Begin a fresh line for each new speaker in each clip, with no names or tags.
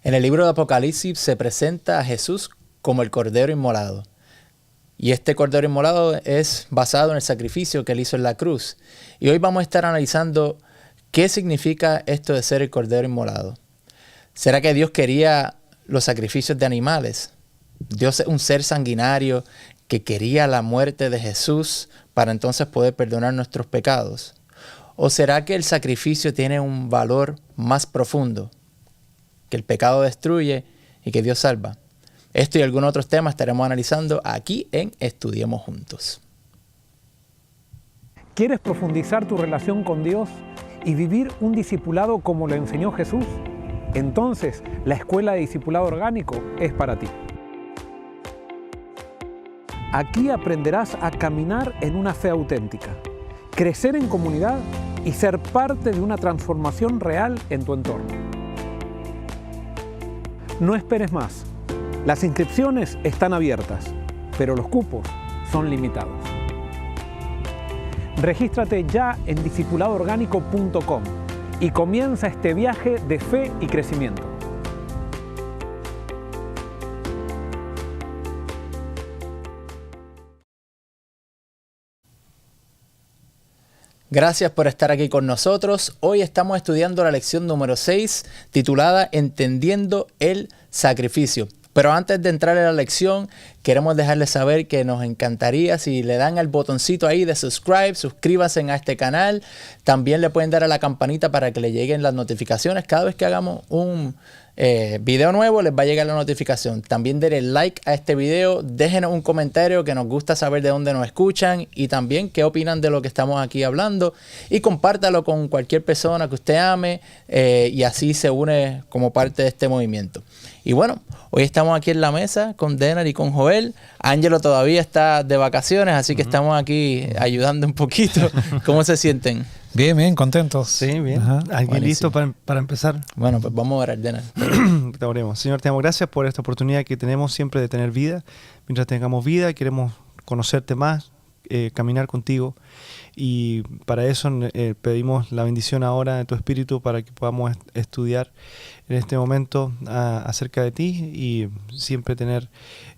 En el libro de Apocalipsis se presenta a Jesús como el Cordero Inmolado. Y este Cordero Inmolado es basado en el sacrificio que Él hizo en la cruz. Y hoy vamos a estar analizando qué significa esto de ser el Cordero Inmolado. ¿Será que Dios quería los sacrificios de animales? Dios es un ser sanguinario que quería la muerte de Jesús para entonces poder perdonar nuestros pecados. ¿O será que el sacrificio tiene un valor más profundo? Que el pecado destruye y que Dios salva. Esto y algunos otros temas estaremos analizando aquí en Estudiemos Juntos.
¿Quieres profundizar tu relación con Dios y vivir un discipulado como lo enseñó Jesús? Entonces, la Escuela de Discipulado Orgánico es para ti. Aquí aprenderás a caminar en una fe auténtica, crecer en comunidad y ser parte de una transformación real en tu entorno. No esperes más. Las inscripciones están abiertas, pero los cupos son limitados. Regístrate ya en discipuladoorgánico.com y comienza este viaje de fe y crecimiento.
Gracias por estar aquí con nosotros. Hoy estamos estudiando la lección número 6, titulada Entendiendo el Sacrificio. Pero antes de entrar en la lección, queremos dejarles saber que nos encantaría si le dan al botoncito ahí de subscribe, suscríbanse a este canal. También le pueden dar a la campanita para que le lleguen las notificaciones. Cada vez que hagamos un video nuevo les va a llegar la notificación. También denle like a este video, déjenos un comentario, que nos gusta saber de dónde nos escuchan y también qué opinan de lo que estamos aquí hablando, y compártalo con cualquier persona que usted ame y así se une como parte de este movimiento. Y bueno, hoy estamos aquí en la mesa con Denar y con Joel. Ángelo todavía está de vacaciones, así que estamos aquí ayudando un poquito. ¿Cómo se sienten?
Bien, bien, contentos.
Sí, bien.
¿Alguien
Listo para empezar?
Bueno, pues vamos a orar, Denar.
Te oremos. Señor, te damos gracias por esta oportunidad que tenemos siempre de tener vida. Mientras tengamos vida, queremos conocerte más, caminar contigo. Y para eso pedimos la bendición ahora de tu Espíritu para que podamos estudiar en este momento acerca de ti y siempre tener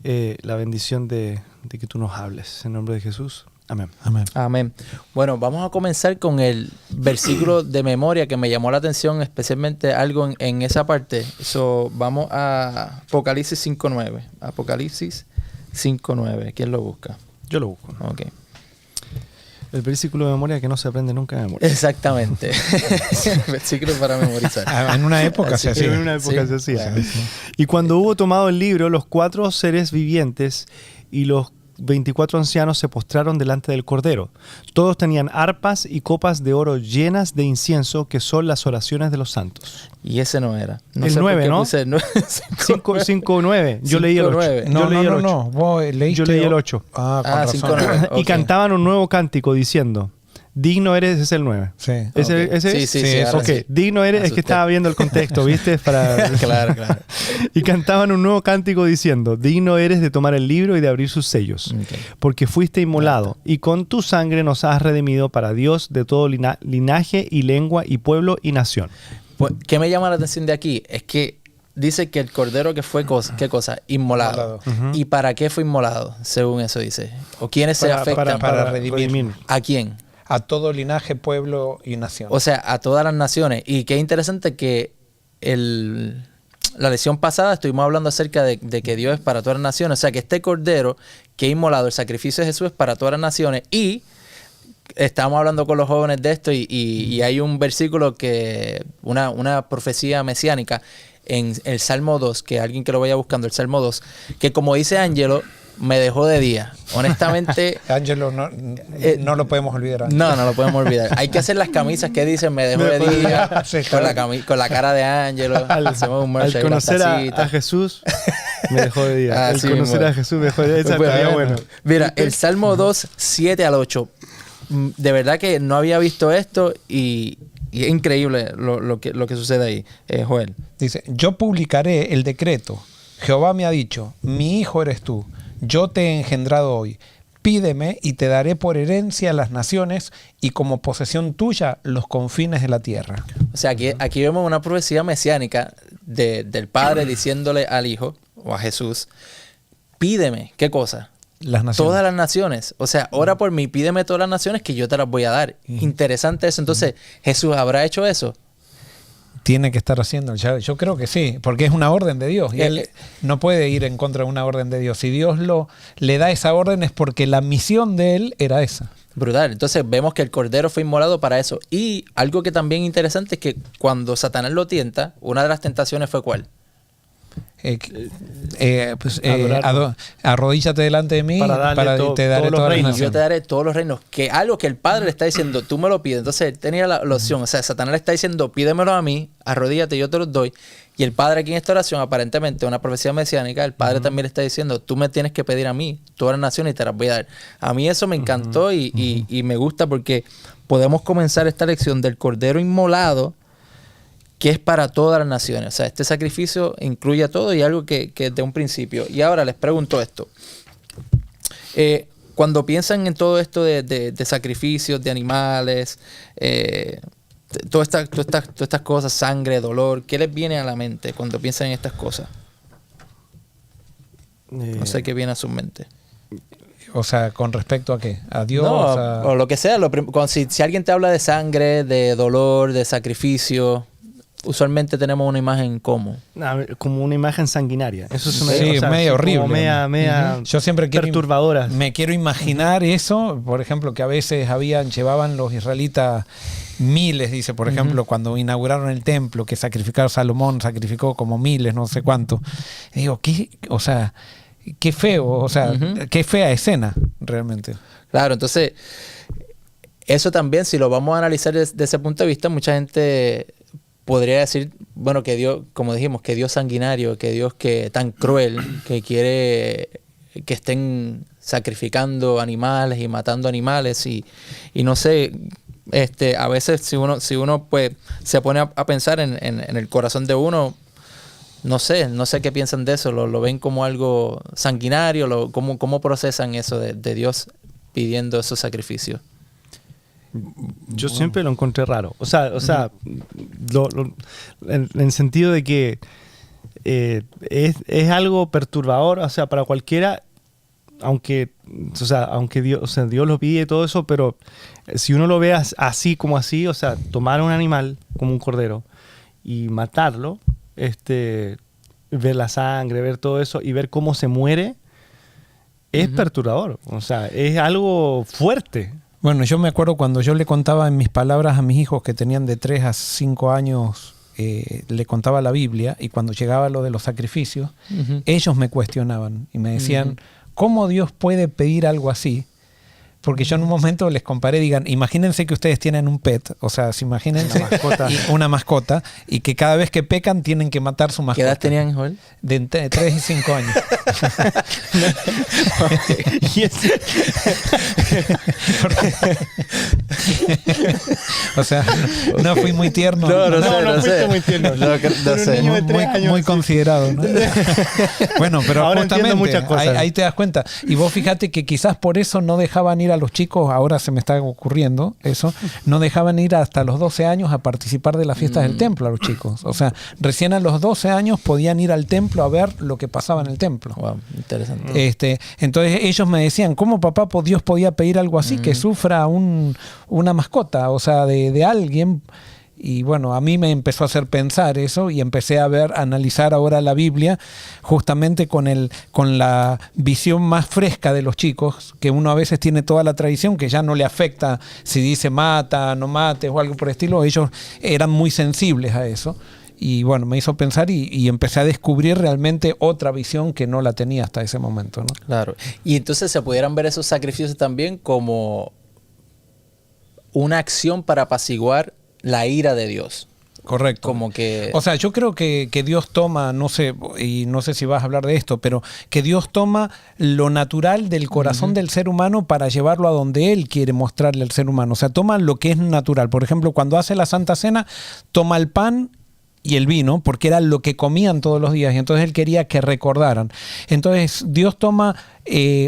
la bendición de que tú nos hables. En nombre de Jesús. Amén.
Amén.
Amén. Bueno, vamos a comenzar con el versículo de memoria que me llamó la atención, especialmente algo en esa parte. Vamos a Apocalipsis 5.9. Apocalipsis 5.9. ¿Quién lo busca?
Yo lo busco.
Ok.
El versículo de memoria que no se aprende nunca de memoria.
Exactamente. Versículo para memorizar.
En una época se hacía.
En una época se hacía.
Sí, sí.
Y cuando hubo tomado el libro, los 4 seres vivientes y los 24 ancianos se postraron delante del Cordero. Todos tenían arpas y copas de oro llenas de incienso, que son las oraciones de los santos.
Y ese no era. No
el
sé
9, ¿no?
5.9.
Yo leí el 8.
5.9.
No. Vos leíste.
Yo leí el 8.
Con
5.9.
Y cantaban un nuevo cántico diciendo: digno eres, ese es el 9.
Sí.
¿Ese
Okay.
es?
Sí, ahora
ok,
sí.
digno eres, es que estaba viendo el contexto, ¿viste?
Claro.
Y cantaban un nuevo cántico diciendo: digno eres de tomar el libro y de abrir sus sellos,
Okay.
porque fuiste inmolado, y con tu sangre nos has redimido para Dios de todo linaje y lengua y pueblo y nación.
Pues, ¿qué me llama la atención de aquí? Es que dice que el cordero que fue, ¿qué cosa? Inmolado. ¿Y para qué fue inmolado? Según eso dice. ¿O quiénes se afectan?
Para redimir
¿A quién?
a todo linaje, pueblo y nación.
O sea, a todas las naciones. Y qué interesante que la lección pasada estuvimos hablando acerca de que Dios es para todas las naciones. O sea, que este cordero que es inmolado, el sacrificio de Jesús es para todas las naciones. Y estábamos hablando con los jóvenes de esto y hay un versículo una profecía mesiánica en el Salmo 2, que alguien que lo vaya buscando, el Salmo 2, que como dice Ángelo, me dejó de día. Honestamente...
Ángelo, no lo podemos olvidar.
No lo podemos olvidar. Hay que hacer las camisas que dicen me dejó de día,
Sí,
con la cara de Ángelo. Hacemos un merch
Al
ahí,
conocer
las
a
tacitas.
Jesus, me dejó de día. Al
Así
conocer
mismo.
a Jesús me dejó de día. Esa estaría bueno.
Mira, el Salmo 2, 7 al 8. De verdad que no había visto esto y es increíble lo que sucede ahí, Joel.
Dice, yo publicaré el decreto. Jehová me ha dicho, mi hijo eres tú. Yo te he engendrado hoy. Pídeme y te daré por herencia las naciones y como posesión tuya los confines de la tierra.
O sea, aquí vemos una profecía mesiánica del Padre diciéndole al Hijo o a Jesús, pídeme, ¿qué cosa?
Las naciones.
Todas las naciones. O sea, ora por mí, pídeme todas las naciones que yo te las voy a dar. Interesante eso. Entonces, ¿Jesús habrá hecho eso?
Tiene que estar haciendo. Yo creo que sí, porque es una orden de Dios. Y él no puede ir en contra de una orden de Dios. Si Dios le da esa orden es porque la misión de él era esa.
Brutal. Entonces vemos que el Cordero fue inmolado para eso. Y algo que también interesante es que cuando Satanás lo tienta, una de las tentaciones fue ¿cuál?
Arrodíllate delante de mí
para
te daré
todos los reinos.
Yo te daré todos los reinos. Que algo que el Padre le está diciendo, tú me lo pides. Entonces él tenía la opción. O sea, Satanás le está diciendo, pídemelo a mí, arrodíllate, yo te los doy. Y el Padre aquí en esta oración, aparentemente una profecía mesiánica, el Padre también le está diciendo, tú me tienes que pedir a mí todas las naciones y te las voy a dar. A mí eso me encantó y me gusta porque podemos comenzar esta lección del Cordero inmolado, que es para todas las naciones. O sea, este sacrificio incluye a todo y algo que de un principio. Y ahora les pregunto esto. Cuando piensan en todo esto de sacrificios, de animales, todas estas cosas, sangre, dolor, ¿qué les viene a la mente cuando piensan en estas cosas? No sé qué viene a su mente.
O sea, ¿con respecto a qué? ¿A Dios?
No, o lo que sea. Si alguien te habla de sangre, de dolor, de sacrificio, usualmente tenemos una imagen como
una imagen sanguinaria. Eso es una
cosa medio horrible.
Como media
Yo siempre
perturbadora.
Me quiero imaginar eso, por ejemplo, que a veces llevaban los israelitas miles, dice, por ejemplo, cuando inauguraron el templo, que sacrificaron Salomón, sacrificó como miles, no sé cuánto. Y digo, qué feo, o sea, qué fea escena, realmente.
Claro, entonces, eso también, si lo vamos a analizar desde ese punto de vista, mucha gente podría decir, bueno, que Dios, como dijimos, que Dios sanguinario, que Dios que tan cruel, que quiere que estén sacrificando animales y matando animales y no sé, a veces si uno pues se pone a pensar en el corazón de uno, no sé qué piensan de eso, lo ven como algo sanguinario, ¿cómo procesan eso de Dios pidiendo esos sacrificios?
Yo siempre lo encontré raro. O sea, en el sentido de que es algo perturbador, o sea, para cualquiera, aunque Dios lo pide y todo eso, pero si uno lo ve así como así, o sea, tomar un animal como un cordero y matarlo, ver la sangre, ver todo eso y ver cómo se muere, es perturbador. O sea, es algo fuerte.
Bueno, yo me acuerdo cuando yo le contaba en mis palabras a mis hijos que tenían de 3 a 5 años, le contaba la Biblia, y cuando llegaba lo de los sacrificios, ellos me cuestionaban y me decían, ¿cómo Dios puede pedir algo así? Porque yo en un momento les comparé, imagínense que ustedes tienen un pet, o sea, imagínense una mascota, y que cada vez que pecan tienen que matar su mascota.
¿Qué edad tenían, Joel?
De 3 y 5 años. O sea, no fui muy tierno.
No fuiste muy tierno.
No sé.
Muy considerado, ¿no? Bueno, pero
ahora
justamente
muchas cosas.
Ahí te das cuenta. Y vos fíjate que quizás por eso no dejaban ir a los chicos, ahora se me está ocurriendo eso, no dejaban ir hasta los 12 años a participar de las fiestas del templo a los chicos. O sea, recién a los 12 años podían ir al templo a ver lo que pasaba en el templo.
Wow, interesante.
Entonces ellos me decían, ¿cómo papá Dios podía pedir algo así? Que sufra una mascota, o sea, de alguien. Y bueno, a mí me empezó a hacer pensar eso y empecé a analizar ahora la Biblia justamente con la visión más fresca de los chicos, que uno a veces tiene toda la tradición que ya no le afecta si dice mata, no mates o algo por el estilo. Ellos eran muy sensibles a eso. Y bueno, me hizo pensar y empecé a descubrir realmente otra visión que no la tenía hasta ese momento, ¿no?
Claro. Y entonces se pudieran ver esos sacrificios también como una acción para apaciguar la ira de Dios.
Correcto.
Como que...
O sea, yo creo que Dios toma, no sé, y no sé si vas a hablar de esto, pero que Dios toma lo natural del corazón del ser humano para llevarlo a donde Él quiere mostrarle al ser humano. O sea, toma lo que es natural. Por ejemplo, cuando hace la Santa Cena, toma el pan y el vino, porque era lo que comían todos los días, y entonces Él quería que recordaran. Entonces Dios toma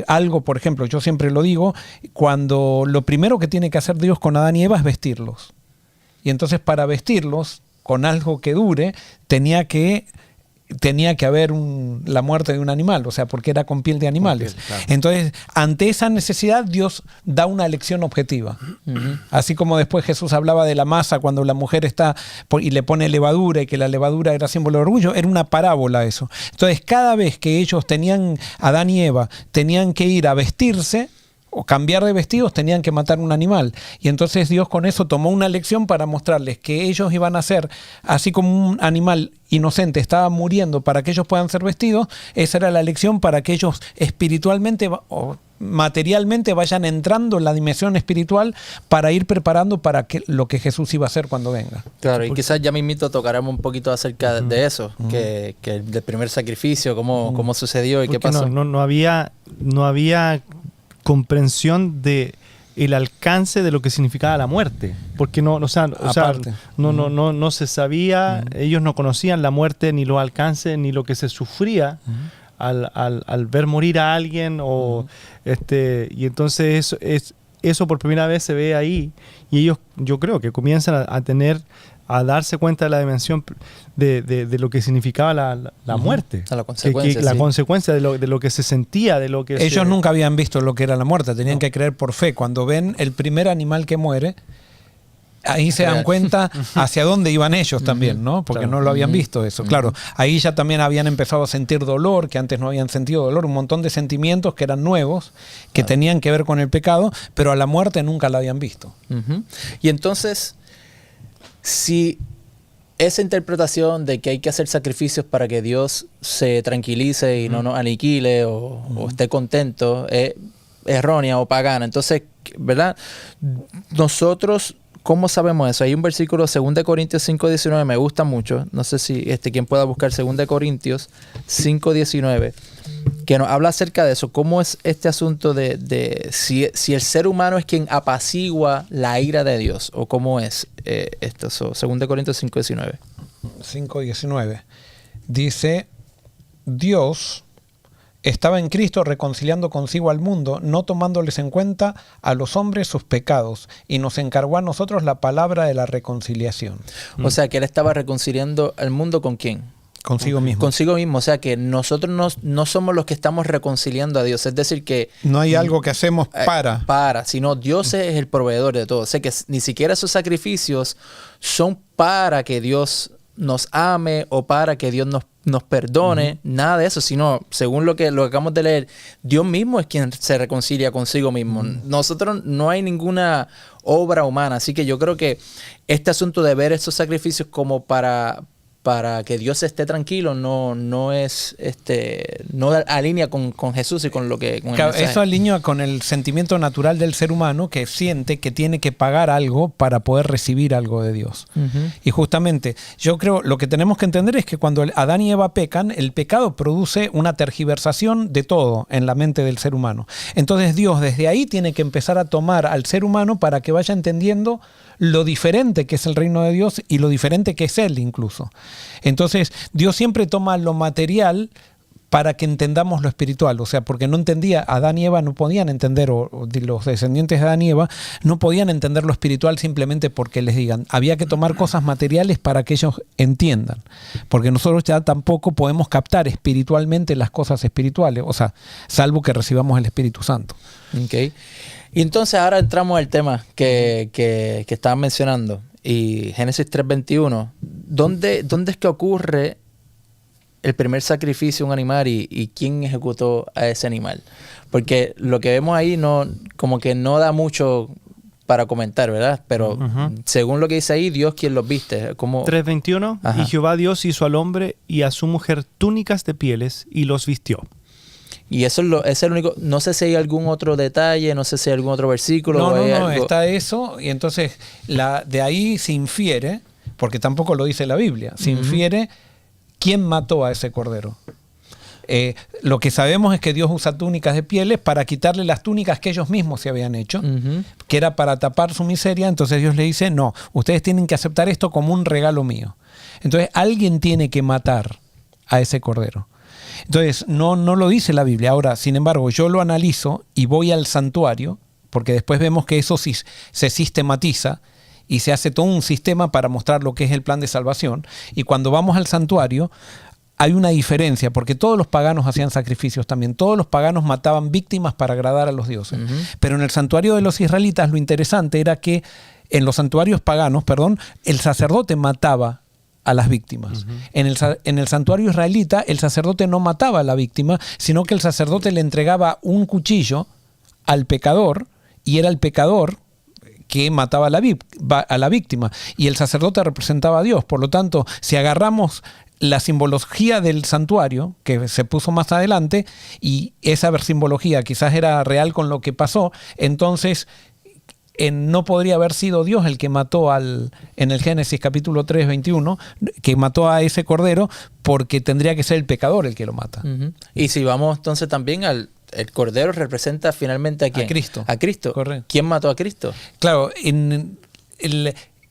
algo, por ejemplo, yo siempre lo digo, cuando lo primero que tiene que hacer Dios con Adán y Eva es vestirlos. Y entonces para vestirlos con algo que dure, tenía que haber la muerte de un animal, o sea, porque era con piel de animales.
Piel, claro.
Entonces, ante esa necesidad, Dios da una elección objetiva. Así como después Jesús hablaba de la masa cuando la mujer está y le pone levadura y que la levadura era símbolo de orgullo, era una parábola eso. Entonces, cada vez que ellos Adán y Eva, tenían que ir a vestirse, o cambiar de vestidos, tenían que matar un animal. Y entonces Dios con eso tomó una lección para mostrarles que ellos iban a ser, así como un animal inocente estaba muriendo para que ellos puedan ser vestidos, esa era la lección para que ellos espiritualmente o materialmente vayan entrando en la dimensión espiritual para ir preparando para lo que Jesús iba a hacer cuando venga.
Claro, y quizás ya mismito tocaremos un poquito acerca de eso, que del primer sacrificio, cómo sucedió y
Porque
qué pasó.
no había comprensión de el alcance de lo que significaba la muerte, porque no se sabía, ellos no conocían la muerte, ni los alcances, ni lo que se sufría al ver morir a alguien, y entonces eso por primera vez se ve ahí, y ellos, yo creo que comienzan a darse cuenta de la dimensión de lo que significaba la muerte.
La consecuencia,
la consecuencia de lo que se sentía, de lo que
ellos nunca habían visto lo que era la muerte, tenían que creer por fe. Cuando ven el primer animal que muere, ahí se dan cuenta hacia dónde iban ellos también, ¿no? Porque no lo habían visto eso. Claro, ahí ya también habían empezado a sentir dolor, que antes no habían sentido dolor, un montón de sentimientos que eran nuevos, que tenían que ver con el pecado, pero a la muerte nunca la habían visto.
Y entonces, si esa interpretación de que hay que hacer sacrificios para que Dios se tranquilice y no nos aniquile o esté contento es errónea o pagana, entonces, ¿verdad? Nosotros, ¿cómo sabemos eso? Hay un versículo, 2 Corintios 5:19, me gusta mucho. No sé si quien pueda buscar 2 Corintios 5:19, que nos habla acerca de eso. ¿Cómo es este asunto de si el ser humano es quien apacigua la ira de Dios? ¿O cómo es esto? 2 Corintios 5:19.
5:19. Dice, Dios estaba en Cristo reconciliando consigo al mundo, no tomándoles en cuenta a los hombres sus pecados, y nos encargó a nosotros la palabra de la reconciliación.
O sea, que Él estaba reconciliando al mundo ¿con quién?
Consigo mismo.
Consigo mismo. O sea, que nosotros no somos los que estamos reconciliando a Dios. Es decir, que
no hay algo que hacemos
sino Dios es el proveedor de todo. O sea, que ni siquiera esos sacrificios son para que Dios nos ame o para que Dios nos perdone, nada de eso, sino según lo que acabamos de leer, Dios mismo es quien se reconcilia consigo mismo. Nosotros no hay ninguna obra humana, así que yo creo que este asunto de ver estos sacrificios como para que Dios esté tranquilo no es no alinea con Jesús y con lo que con
claro, eso alinea con el sentimiento natural del ser humano que siente que tiene que pagar algo para poder recibir algo de Dios. Y justamente yo creo lo que tenemos que entender es que cuando Adán y Eva pecan, el pecado produce una tergiversación de todo en la mente del ser humano. Entonces Dios desde ahí tiene que empezar a tomar al ser humano para que vaya entendiendo lo diferente que es el reino de Dios y lo diferente que es Él incluso. Entonces, Dios siempre toma lo material para que entendamos lo espiritual, o sea, porque no entendía, Adán y Eva no podían entender, o los descendientes de Adán y Eva no podían entender lo espiritual simplemente porque les digan, había que tomar cosas materiales para que ellos entiendan, porque nosotros ya tampoco podemos captar espiritualmente las cosas espirituales, o sea, salvo que recibamos el Espíritu Santo.
Okay. Y entonces ahora entramos al tema que estaban mencionando, y Génesis 3:21, ¿dónde es que ocurre el primer sacrificio de un animal y quién ejecutó a ese animal? Porque lo que vemos ahí como que no da mucho para comentar, ¿verdad? Pero según lo que dice ahí, Dios quien los viste.
3:21, y Jehová Dios hizo al hombre y a su mujer túnicas de pieles y los vistió.
Y eso es el único. No sé si hay algún otro detalle, no sé si hay algún otro versículo.
No, está eso, y entonces de ahí se infiere, porque tampoco lo dice la Biblia, se infiere quién mató a ese cordero. Lo que sabemos es que Dios usa túnicas de pieles para quitarle las túnicas que ellos mismos se habían hecho, que era para tapar su miseria. Entonces Dios le dice, no, ustedes tienen que aceptar esto como un regalo mío. Entonces alguien tiene que matar a ese cordero. Entonces, no lo dice la Biblia. Ahora, sin embargo, yo lo analizo y voy al santuario, porque después vemos que eso sí se sistematiza, y se hace todo un sistema para mostrar lo que es el plan de salvación. Y cuando vamos al santuario, hay una diferencia, porque todos los paganos hacían sacrificios también. Todos los paganos mataban víctimas para agradar a los dioses. Pero en el santuario de los israelitas lo interesante era que en los santuarios paganos, el sacerdote mataba a las víctimas. En el santuario israelita, el sacerdote no mataba a la víctima, sino que el sacerdote le entregaba un cuchillo al pecador, y era el pecador que mataba a la víctima. Y el sacerdote representaba a Dios. Por lo tanto, si agarramos la simbología del santuario, que se puso más adelante, y esa simbología quizás era real con lo que pasó, entonces no podría haber sido Dios el que mató en el Génesis capítulo 3, 21, que mató a ese cordero, porque tendría que ser el pecador el que lo mata.
Y si vamos entonces también el cordero representa finalmente ¿a quién?
A Cristo.
A Cristo.
Correcto.
¿Quién mató a Cristo?
Claro,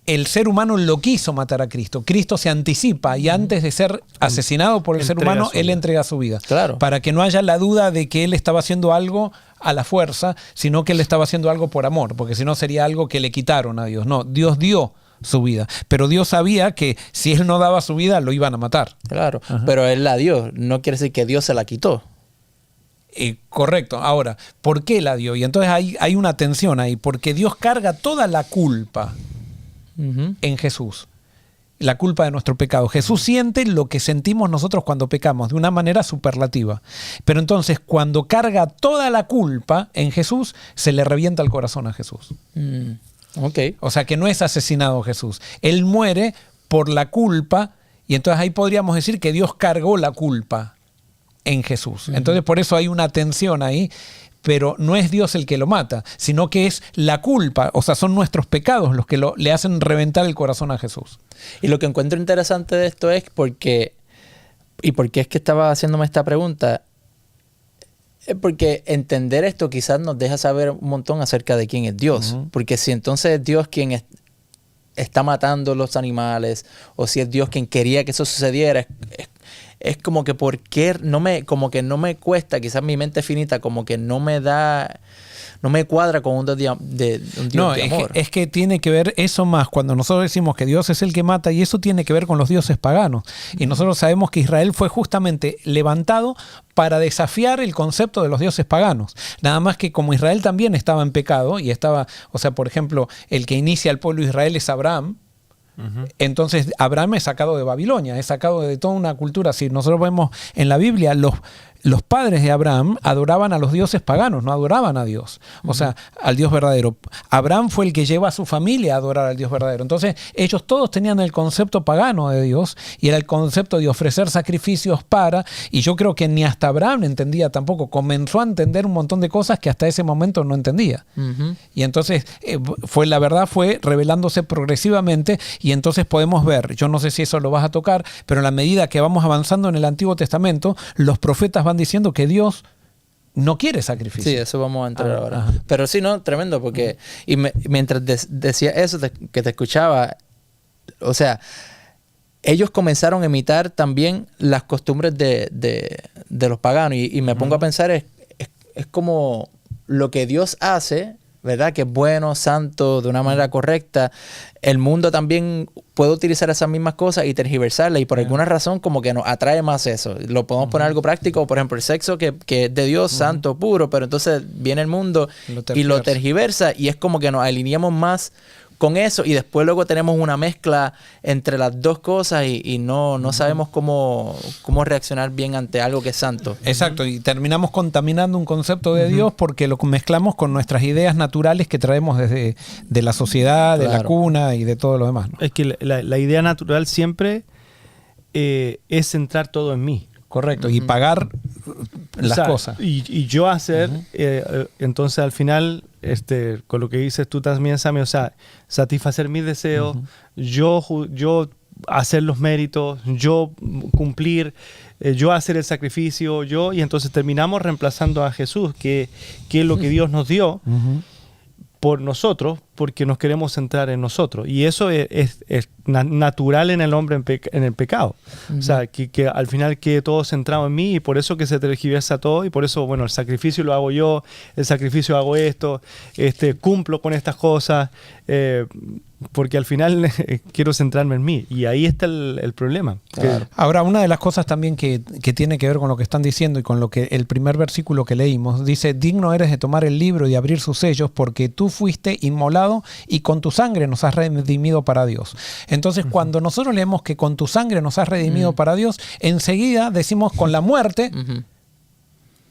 el ser humano lo quiso matar a Cristo. Cristo se anticipa y antes de ser asesinado por el ser humano, él entrega su vida.
Claro.
Para que no haya la duda de que él estaba haciendo algo a la fuerza, sino que él estaba haciendo algo por amor, porque si no sería algo que le quitaron a Dios. No, Dios dio su vida, pero Dios sabía que si él no daba su vida, lo iban a matar.
Claro, pero él la dio, no quiere decir que Dios se la quitó.
Correcto. Ahora, ¿por qué la dio? Y entonces hay una tensión ahí, porque Dios carga toda la culpa en Jesús, la culpa de nuestro pecado. Jesús siente lo que sentimos nosotros cuando pecamos de una manera superlativa, pero entonces cuando carga toda la culpa en Jesús, se le revienta el corazón a Jesús.
Okay.
O sea que no es asesinado Jesús, él muere por la culpa, y entonces ahí podríamos decir que Dios cargó la culpa en Jesús. Entonces por eso hay una tensión ahí, pero no es Dios el que lo mata, sino que es la culpa, o sea, son nuestros pecados los que le hacen reventar el corazón a Jesús.
Y lo que encuentro interesante de esto es porque es que estaba haciéndome esta pregunta, es porque entender esto quizás nos deja saber un montón acerca de quién es Dios, porque si entonces es Dios quien está matando los animales, o si es Dios quien quería que eso sucediera, es como que ¿por qué no me cuesta? Quizás mi mente finita como que no me cuadra con un Dios de amor.
Es que tiene que ver eso más cuando nosotros decimos que Dios es el que mata, y eso tiene que ver con los dioses paganos. Y nosotros sabemos que Israel fue justamente levantado para desafiar el concepto de los dioses paganos. Nada más que como Israel también estaba en pecado, y por ejemplo, el que inicia el pueblo de Israel es Abraham. Entonces Abraham es sacado de Babilonia, es sacado de toda una cultura. Si nosotros vemos en la Biblia, los padres de Abraham adoraban a los dioses paganos, no adoraban a Dios, o sea, al Dios verdadero. Abraham fue el que lleva a su familia a adorar al Dios verdadero. Entonces ellos todos tenían el concepto pagano de Dios, y era el concepto de ofrecer sacrificios y yo creo que ni hasta Abraham entendía tampoco, comenzó a entender un montón de cosas que hasta ese momento no entendía. Y entonces fue revelándose progresivamente, y entonces podemos ver, yo no sé si eso lo vas a tocar, pero a la medida que vamos avanzando en el Antiguo Testamento, los profetas van diciendo que Dios no quiere sacrificio.
Sí, eso vamos a entrar ahora. Pero sí, no, tremendo, porque mientras decía eso, que te escuchaba, o sea, ellos comenzaron a imitar también las costumbres de los paganos, y me pongo a pensar, es como lo que Dios hace, ¿verdad? Que es bueno, santo, de una manera correcta. El mundo también puede utilizar esas mismas cosas y tergiversarlas, y por alguna razón como que nos atrae más eso. Lo podemos poner algo práctico, por ejemplo, el sexo que es de Dios, santo, puro, pero entonces viene el mundo y lo tergiversa, y es como que nos alineamos más con eso, y después luego tenemos una mezcla entre las dos cosas y no sabemos cómo reaccionar bien ante algo que es santo.
Exacto, y terminamos contaminando un concepto de Dios porque lo mezclamos con nuestras ideas naturales que traemos desde de la sociedad, de la cuna y de todo lo demás, ¿no?
Es que la idea natural siempre es centrar todo en mí.
Correcto, y pagar las cosas.
Y yo hacer, entonces al final, con lo que dices tú también, Sammy, o sea, satisfacer mis deseos, yo hacer los méritos, yo cumplir, yo hacer el sacrificio, y entonces terminamos reemplazando a Jesús, que es lo que Dios nos dio por nosotros, porque nos queremos centrar en nosotros. Y eso es natural en el hombre en el pecado. O sea, que al final quede todo centrado en mí y por eso que se tergiversa todo y por eso, bueno, el sacrificio lo hago yo, el sacrificio hago esto, cumplo con estas cosas, porque al final quiero centrarme en mí y ahí está el problema.
Claro.
Ahora, una de las cosas también que tiene que ver con lo que están diciendo y con lo que el primer versículo que leímos, dice, digno eres de tomar el libro y abrir sus sellos porque tú fuiste inmolado y con tu sangre nos has redimido para Dios. Entonces, cuando nosotros leemos que con tu sangre nos has redimido para Dios, enseguida decimos con la muerte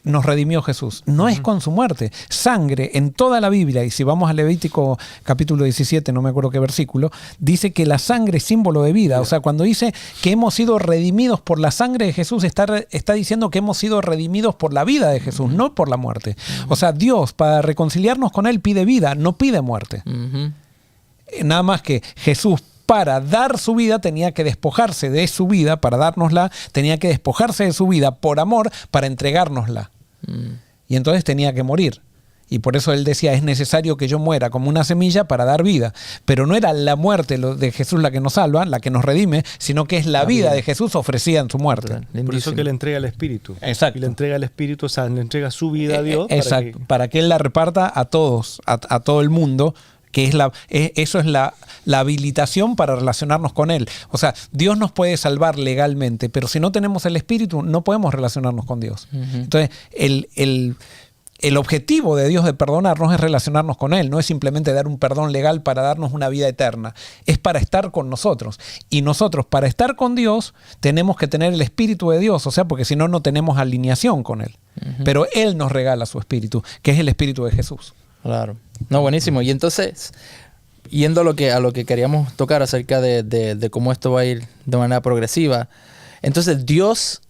nos redimió Jesús. No es con su muerte. Sangre en toda la Biblia, y si vamos a Levítico capítulo 17, no me acuerdo qué versículo, dice que la sangre es símbolo de vida. O sea, cuando dice que hemos sido redimidos por la sangre de Jesús, está diciendo que hemos sido redimidos por la vida de Jesús, no por la muerte. O sea, Dios, para reconciliarnos con Él, pide vida, no pide muerte. Nada más que Jesús, para dar su vida, tenía que despojarse de su vida, para dárnosla, tenía que despojarse de su vida por amor, para entregárnosla. Y entonces tenía que morir. Y por eso él decía, es necesario que yo muera como una semilla para dar vida. Pero no era la muerte de Jesús la que nos salva, la que nos redime, sino que es la vida de Jesús ofrecida en su muerte.
Por eso que le entrega el Espíritu.
Exacto.
Y le entrega el Espíritu, o sea, le entrega su vida a Dios.
Exacto. Para que Él la reparta a todos, a todo el mundo, que eso es la habilitación para relacionarnos con Él. O sea, Dios nos puede salvar legalmente, pero si no tenemos el Espíritu, no podemos relacionarnos con Dios. Entonces, el objetivo de Dios de perdonarnos es relacionarnos con Él, no es simplemente dar un perdón legal para darnos una vida eterna, es para estar con nosotros. Y nosotros, para estar con Dios, tenemos que tener el Espíritu de Dios, o sea, porque si no, no tenemos alineación con Él. Pero Él nos regala su Espíritu, que es el Espíritu de Jesús.
Claro. No, buenísimo. Y entonces, yendo a lo que queríamos tocar acerca de cómo esto va a ir de manera progresiva, entonces Dios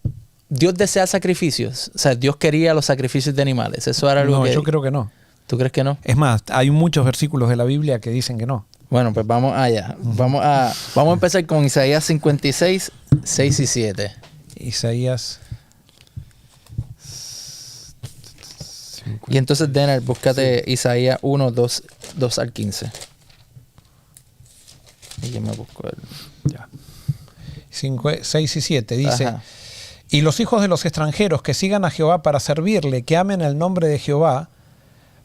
desea sacrificios. O sea, Dios quería los sacrificios de animales. Eso era algo
No, yo creo que no.
¿Tú crees que no?
Es más, hay muchos versículos de la Biblia que dicen que no.
Bueno, pues vamos allá. Vamos a empezar con Isaías 56, 6 y 7.
Isaías.
Y entonces, Denner, búscate Isaías 1, 2 al 15. Y yo me busco el...
Ya.
6 y 7 dice...
Ajá.
Y los hijos de los extranjeros que sigan a Jehová para servirle, que amen el nombre de Jehová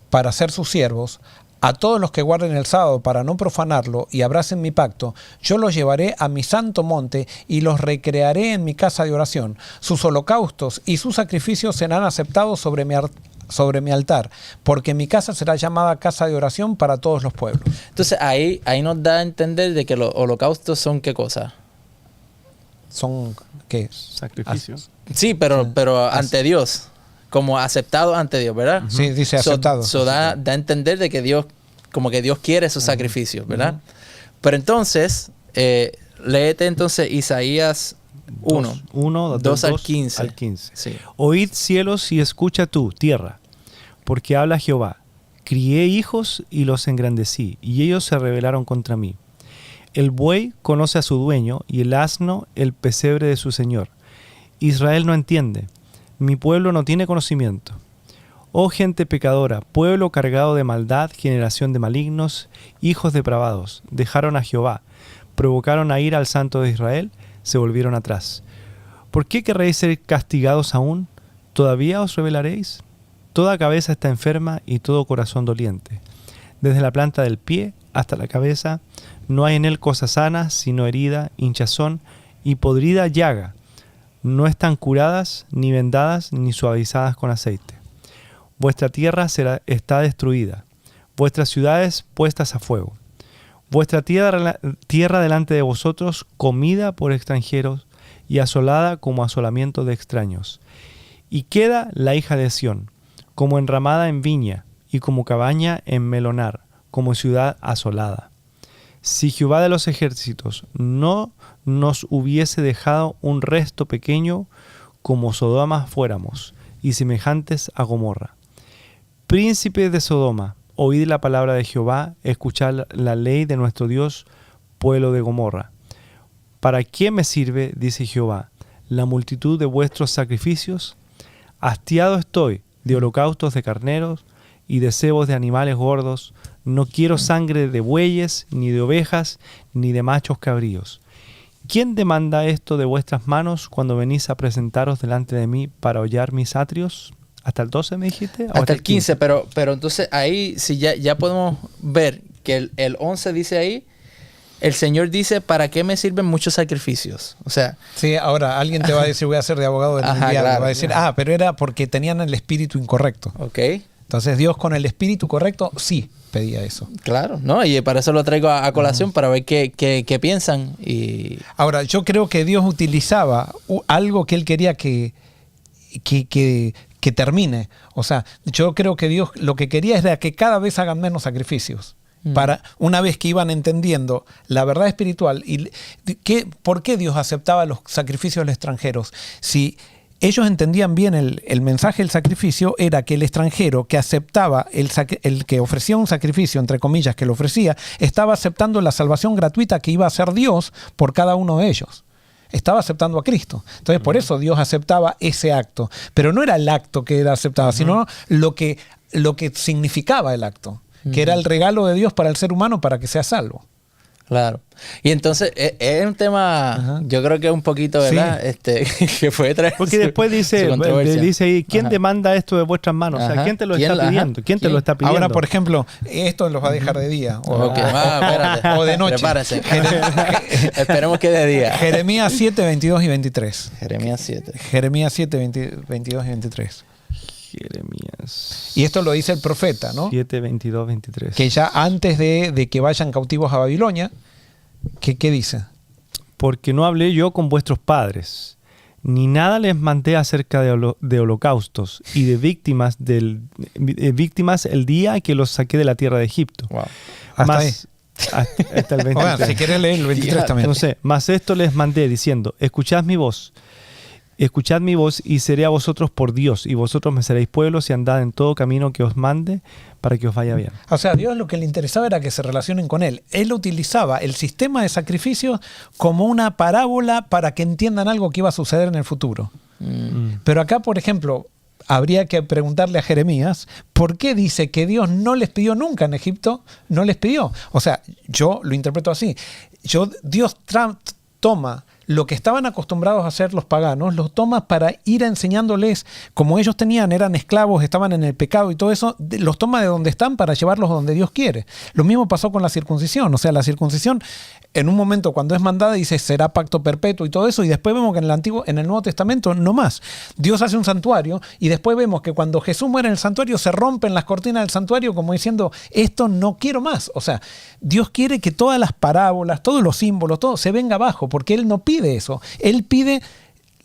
para ser sus siervos, a todos los que guarden el sábado para no profanarlo y abracen mi pacto, yo los llevaré a mi santo monte y los recrearé en mi casa de oración. Sus holocaustos y sus sacrificios serán aceptados sobre mi altar, porque mi casa será llamada casa de oración para todos los pueblos.
Entonces ahí nos da a entender de que los holocaustos son ¿qué cosa?
Son, ¿qué?
Sacrificios.
Sí, pero ante Dios, como aceptado ante Dios, ¿verdad?
Sí, dice aceptado.
Da a entender de que Dios, como que Dios quiere esos sacrificios, ¿verdad? Pero entonces, léete entonces Isaías 1, 2 al 15. Sí.
Oíd cielos y escucha tú, tierra, porque habla Jehová. Crié hijos y los engrandecí, y ellos se rebelaron contra mí. El buey conoce a su dueño, y el asno el pesebre de su señor. Israel no entiende, mi pueblo no tiene conocimiento. Oh gente pecadora, pueblo cargado de maldad, generación de malignos, hijos depravados, dejaron a Jehová, provocaron a ira al Santo de Israel, se volvieron atrás. ¿Por qué querréis ser castigados aún? ¿Todavía os rebelaréis? Toda cabeza está enferma y todo corazón doliente. Desde la planta del pie hasta la cabeza, no hay en él cosa sana, sino herida, hinchazón y podrida llaga. No están curadas, ni vendadas, ni suavizadas con aceite. Vuestra tierra está destruida, vuestras ciudades puestas a fuego. Vuestra tierra delante de vosotros, comida por extranjeros y asolada como asolamiento de extraños. Y queda la hija de Sión, como enramada en viña y como cabaña en melonar, como ciudad asolada. Si Jehová de los ejércitos no nos hubiese dejado un resto pequeño, como Sodoma fuéramos, y semejantes a Gomorra. Príncipes de Sodoma, oíd la palabra de Jehová, escuchad la ley de nuestro Dios, pueblo de Gomorra. ¿Para qué me sirve, dice Jehová, la multitud de vuestros sacrificios? Hastiado estoy de holocaustos de carneros y de cebos de animales gordos. No quiero sangre de bueyes, ni de ovejas, ni de machos cabríos. ¿Quién demanda esto de vuestras manos cuando venís a presentaros delante de mí para hollar mis atrios? ¿Hasta el 12 me dijiste?
Hasta el 15, pero entonces ahí sí ya podemos ver que el 11 dice ahí, el Señor dice, ¿para qué me sirven muchos sacrificios? O sea...
Sí, ahora alguien te va a decir, voy a ser de abogado del diablo.
Claro,
va a decir, pero era porque tenían el espíritu incorrecto.
Ok.
Entonces Dios con el espíritu correcto sí pedía eso.
Claro, ¿no? Y para eso lo traigo a colación, para ver qué piensan. Y...
Ahora, yo creo que Dios utilizaba algo que Él quería que termine. O sea, yo creo que Dios lo que quería era que cada vez hagan menos sacrificios. Para una vez que iban entendiendo la verdad espiritual y ¿por qué Dios aceptaba los sacrificios de los extranjeros? Si ellos entendían bien el mensaje del sacrificio, era que el extranjero que aceptaba el que ofrecía un sacrificio, entre comillas, que lo ofrecía, estaba aceptando la salvación gratuita que iba a hacer Dios por cada uno de ellos. Estaba aceptando a Cristo. Entonces, por eso Dios aceptaba ese acto. Pero no era el acto que él aceptaba, sino lo que significaba el acto, que era el regalo de Dios para el ser humano para que sea salvo.
Claro. Y entonces es un tema, yo creo que es un poquito, ¿verdad? Sí. Que puede traer.
Porque después dice ahí, ¿quién demanda esto de vuestras manos? O sea, ¿quién te lo está pidiendo? ¿Quién te lo está pidiendo?
Ahora, por ejemplo, esto los va a dejar de día. O de noche.
Prepárense. Esperemos que de día.
Jeremías 7, 22 y 23.
Jeremías 7.
Jeremías 7, 22 y 23.
Jeremías.
Y esto lo dice el profeta, ¿no?
7, 22, 23.
Que ya antes de que vayan cautivos a Babilonia, ¿qué dice?
Porque no hablé yo con vuestros padres, ni nada les mandé acerca de holocaustos y de víctimas el día que los saqué de la tierra de Egipto.
Wow. Hasta ahí.
Hasta el 23.
Bueno, si quieres leer el 23 también.
No sé, mas esto les mandé diciendo, escuchad mi voz y seré a vosotros por Dios, y vosotros me seréis pueblos y andad en todo camino que os mande para que os vaya bien.
O sea, a Dios lo que le interesaba era que se relacionen con Él. Él utilizaba el sistema de sacrificios como una parábola para que entiendan algo que iba a suceder en el futuro. Pero acá, por ejemplo, habría que preguntarle a Jeremías, ¿por qué dice que Dios no les pidió nunca en Egipto? No les pidió. O sea, yo lo interpreto así. Dios toma lo que estaban acostumbrados a hacer los paganos, los toma para ir enseñándoles, como ellos eran esclavos, estaban en el pecado y todo eso, los toma de donde están para llevarlos a donde Dios quiere. Lo mismo pasó con la circuncisión. O sea, la circuncisión en un momento cuando es mandada dice será pacto perpetuo y todo eso, y después vemos que en el Nuevo Testamento no más. Dios hace un santuario y después vemos que cuando Jesús muere en el santuario se rompen las cortinas del santuario como diciendo, esto no quiero más. O sea, Dios quiere que todas las parábolas, todos los símbolos, todo se venga abajo, porque Él no pide eso. Él pide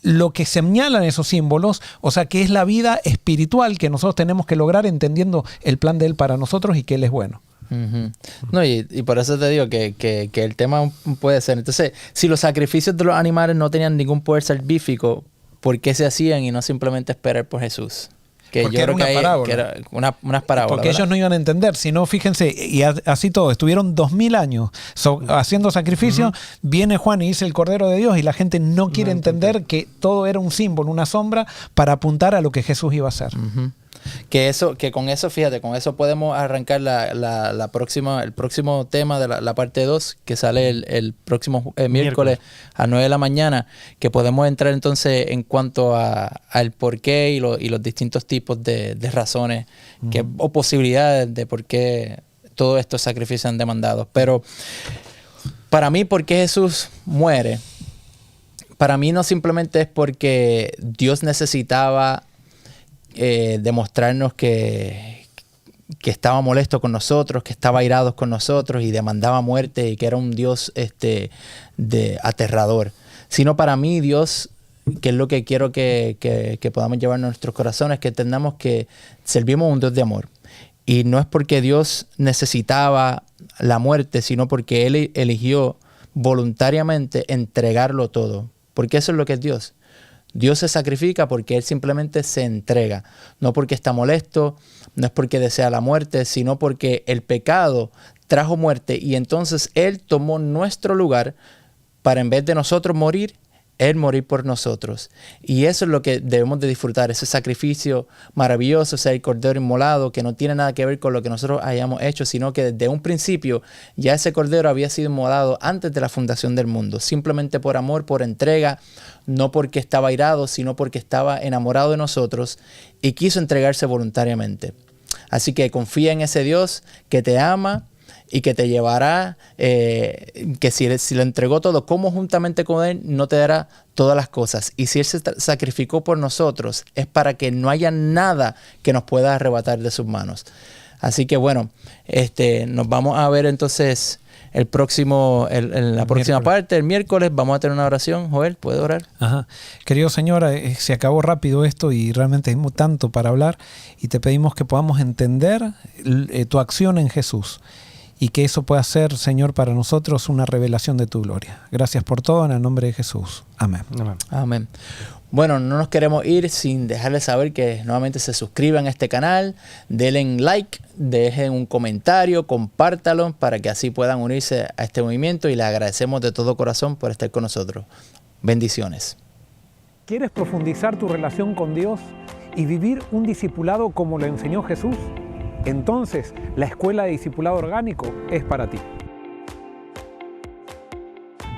lo que señalan esos símbolos, o sea, que es la vida espiritual que nosotros tenemos que lograr entendiendo el plan de Él para nosotros y que Él es bueno.
No, y por eso te digo que el tema puede ser. Entonces, si los sacrificios de los animales no tenían ningún poder salvífico, ¿por qué se hacían y no simplemente esperar por Jesús?
Porque era una parábola.
Que era unas parábolas.
Porque ellos no iban a entender. Si no, fíjense, y así todo, estuvieron 2000 años haciendo sacrificios. Viene Juan y dice el Cordero de Dios y la gente no quiere entender que todo era un símbolo, una sombra para apuntar a lo que Jesús iba a hacer.
Que con eso, fíjate, con eso podemos arrancar el próximo tema de la parte 2, que sale el próximo miércoles a 9 de la mañana, que podemos entrar entonces en cuanto al porqué y los distintos tipos de razones o posibilidades de por qué todos estos sacrificios han demandado. Pero para mí, ¿por qué Jesús muere? Para mí no simplemente es porque Dios necesitaba demostrarnos que estaba molesto con nosotros, que estaba airado con nosotros y demandaba muerte y que era un Dios aterrador. Sino para mí Dios, que es lo que quiero que podamos llevar en nuestros corazones, que entendamos que servimos a un Dios de amor. Y no es porque Dios necesitaba la muerte, sino porque Él eligió voluntariamente entregarlo todo. Porque eso es lo que es Dios. Dios se sacrifica porque Él simplemente se entrega. No porque está molesto, no es porque desea la muerte, sino porque el pecado trajo muerte y entonces Él tomó nuestro lugar para, en vez de nosotros morir, Él morir por nosotros. Y eso es lo que debemos de disfrutar, ese sacrificio maravilloso, ese cordero inmolado, que no tiene nada que ver con lo que nosotros hayamos hecho, sino que desde un principio ya ese cordero había sido inmolado antes de la fundación del mundo, simplemente por amor, por entrega, no porque estaba airado, sino porque estaba enamorado de nosotros y quiso entregarse voluntariamente. Así que confía en ese Dios que te ama y que te llevará, que si le entregó todo, como juntamente con Él no te dará todas las cosas. Y si Él se sacrificó por nosotros, es para que no haya nada que nos pueda arrebatar de sus manos. Así que bueno, nos vamos a ver entonces en la próxima parte, el miércoles. Vamos a tener una oración. Joel, ¿puede orar?
Ajá. Querido Señor, se acabó rápido esto y realmente hay tanto para hablar, y te pedimos que podamos entender tu acción en Jesús y que eso pueda ser, Señor, para nosotros una revelación de tu gloria. Gracias por todo, en el nombre de Jesús. Amén.
Amén.
Amén. Bueno, no nos queremos ir sin dejarles saber que nuevamente se suscriban a este canal, denle like, dejen un comentario, compártalo para que así puedan unirse a este movimiento, y les agradecemos de todo corazón por estar con nosotros. Bendiciones.
¿Quieres profundizar tu relación con Dios y vivir un discipulado como lo enseñó Jesús? Entonces, la Escuela de Discipulado Orgánico es para ti.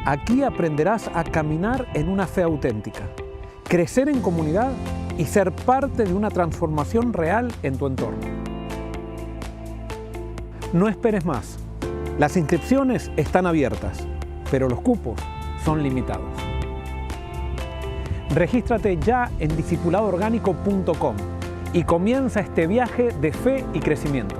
Aquí aprenderás a caminar en una fe auténtica, crecer en comunidad y ser parte de una transformación real en tu entorno. No esperes más. Las inscripciones están abiertas, pero los cupos son limitados. Regístrate ya en discipuladoorgánico.com y comienza este viaje de fe y crecimiento.